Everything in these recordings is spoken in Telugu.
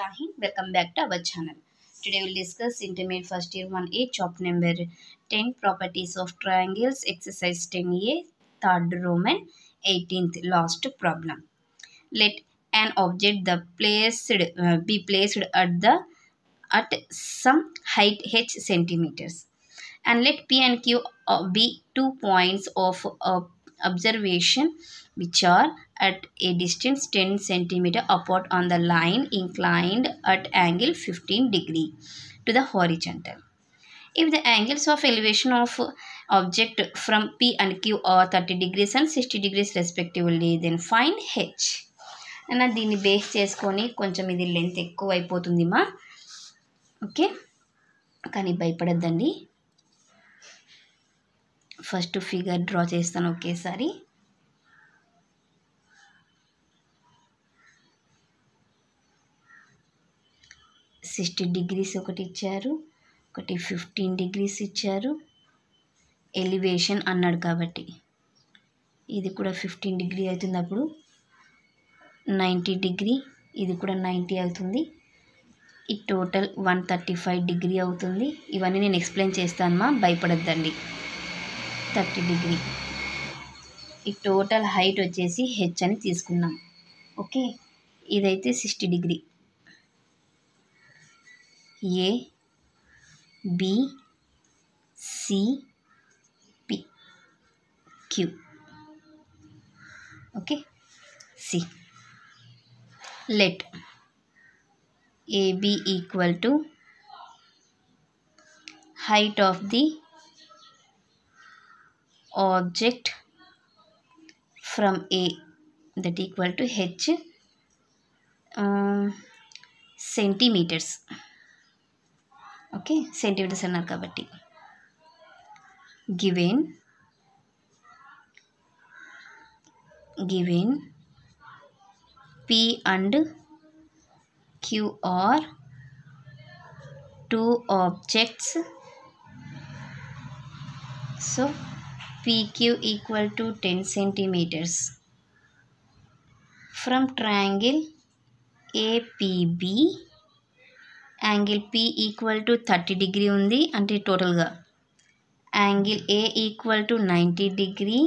Shaheen. Welcome back to our channel. Today we'll discuss Intermediate First Year 1A chapter number 10 Properties of Triangles exercise 10A 3rd Roman 18th last problem. Let an object be placed at some height h centimeters, and let P and Q be 2 points of observation which are at a distance 10 centimeter apart on the line inclined at angle 15 degree to the horizontal. If the angles of elevation of object from P and Q are 30 degrees and 60 degrees respectively, then find H. అన్న దీన్ని బేస్ చేసుకొని కొంచెం ఇది లెంత్ ఎక్కువ అయిపోతుంది మా ఓకే, కానీ భయపడద్దండి. ఫస్ట్ ఫిగర్ డ్రా చేస్తాను ఒకేసారి. సిక్స్టీ డిగ్రీస్ ఒకటి ఇచ్చారు, ఒకటి 15 డిగ్రీస్ ఇచ్చారు. ఎలివేషన్ అన్నాడు కాబట్టి ఇది కూడా 15 డిగ్రీ అవుతుంది, అప్పుడు 90 డిగ్రీ, ఇది కూడా 90 అవుతుంది. ఈ టోటల్ 135 డిగ్రీ అవుతుంది. ఇవన్నీ నేను ఎక్స్ప్లెయిన్ చేస్తాను మా, భయపడద్దండి. 30 డిగ్రీ. ఈ టోటల్ హైట్ వచ్చేసి హెచ్ అని తీసుకున్నాం. ఓకే, ఇదైతే 60 degree. A B C P Q. Okay, C. Let AB equal to height of the object from A, that equal to H centimeters. Okay, centimeters అన్నారు కాబట్టి given P and Q are 2 objects, so PQ equal to 10 centimeters. From triangle APB, angle P equal to 30 degree ఉంది అంటే టోటల్గా. Angle A equal to 90 degree,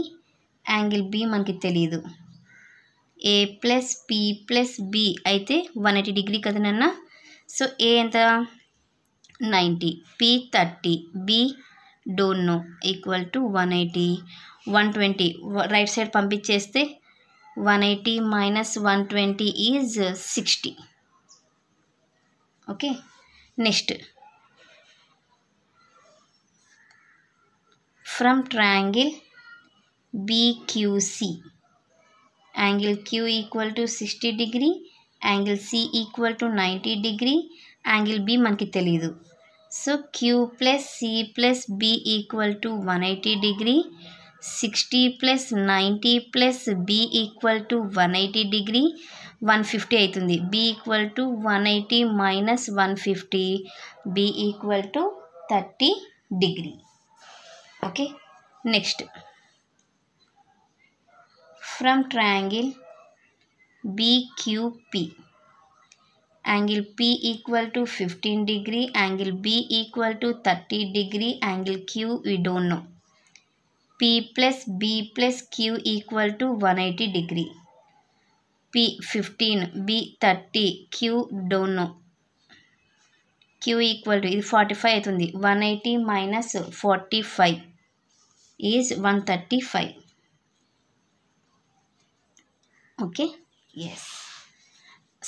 angle B మనకి తెలియదు. A plus P plus B అయితే 180 డిగ్రీ కదా నాన్న. సో A ఎంత 90, P 30, B don't know, equal to 180, 120 right side పంపించేస్తే 180 minus 120 is 60. Okay, next from triangle BQC, angle Q equal to 60 degree, angle C equal to 90 degree, angle B మనకి తెలియదు. So Q plus C plus B equal to 180 degree, 60 plus 90 plus B equal to 180 degree, 150 అవుతుంది. B equal to 180 minus 150, B equal to 30 degree. Okay, next from triangle BQP, angle P equal to 15 degree, angle B equal to 30 degree, angle Q we don't know. P plus B plus Q equal to 180 degree. P 15, B 30, Q don't know. Q equal to ఇది 45 అవుతుంది. 180 minus 45 is 135. Okay, yes.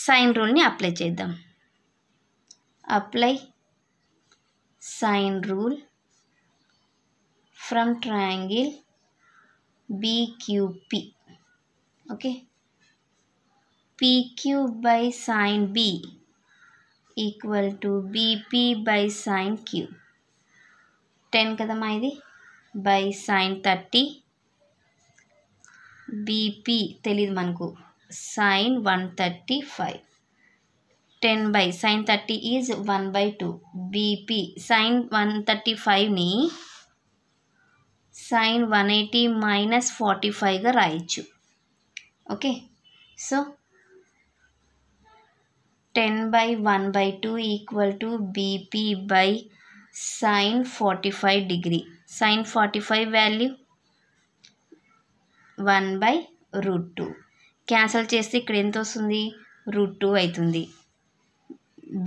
Sine రూల్ని అప్లై చేద్దాం. Apply sine rule from triangle BQP. Okay, PQ by sine B equal to BP by sine Q. 10 కదమ్మా ఇది, బై సైన్ 30, BP తెలియదు మనకు, sine 135. 10 by sine 30 is 1/2. BP sine 135ని సైన్ 180 మైనస్ 45గా రాయొచ్చు. Okay, so 10/1/2 equal to BP by sin 45 degree. Sin 45 value 1/√2. Cancel చేస్తే ఇక్కడ ఎంత వస్తుంది? √2 అవుతుంది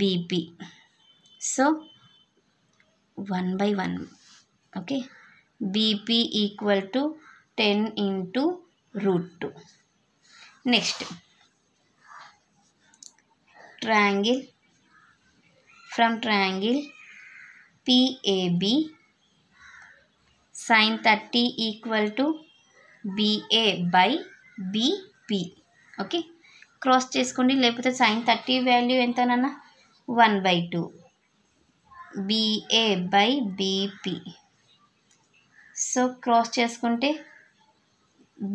BP. So 1/1. Okay, BP equal to 10 into √2. Next triangle, from triangle PAB sin 30 equal to BA by BP. Okay, cross చేసుకోండి, లేకపోతే sin 30 వాల్యూ ఎంతనన్నా 1/2 BA by BP. So cross చేసుకుంటే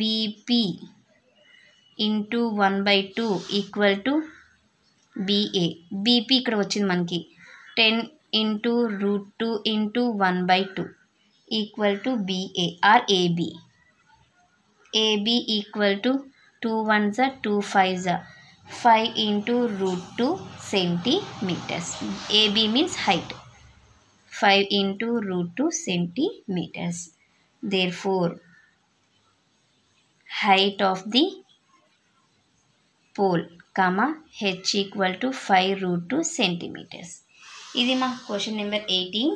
BP into 1/2 equal to BA. BP ఇక్కడ వచ్చింది మనకి 10 into √2 into 1/2 equal to BA or AB. AB equal to 2 1s are 2 5s are 5 into √2 centimeters. AB means height. 5 into √2 centimeters. Therefore, height of the pole, h equal to 5√2 centimeters. ఇది మా క్వశ్చన్ నెంబర్ 18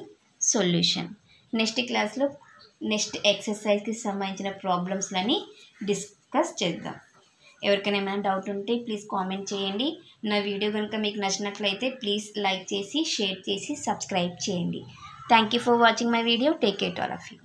సొల్యూషన్. నెక్స్ట్ క్లాస్లో నెక్స్ట్ ఎక్సర్సైజ్కి సంబంధించిన ప్రాబ్లమ్స్లని డిస్కస్ చేద్దాం. ఎవరికైనా ఏమైనా డౌట్ ఉంటే ప్లీజ్ కామెంట్ చేయండి. నా వీడియో కనుక మీకు నచ్చినట్లయితే ప్లీజ్ లైక్ చేసి, షేర్ చేసి, సబ్స్క్రైబ్ చేయండి. Thank you for watching my video. Take care all of you.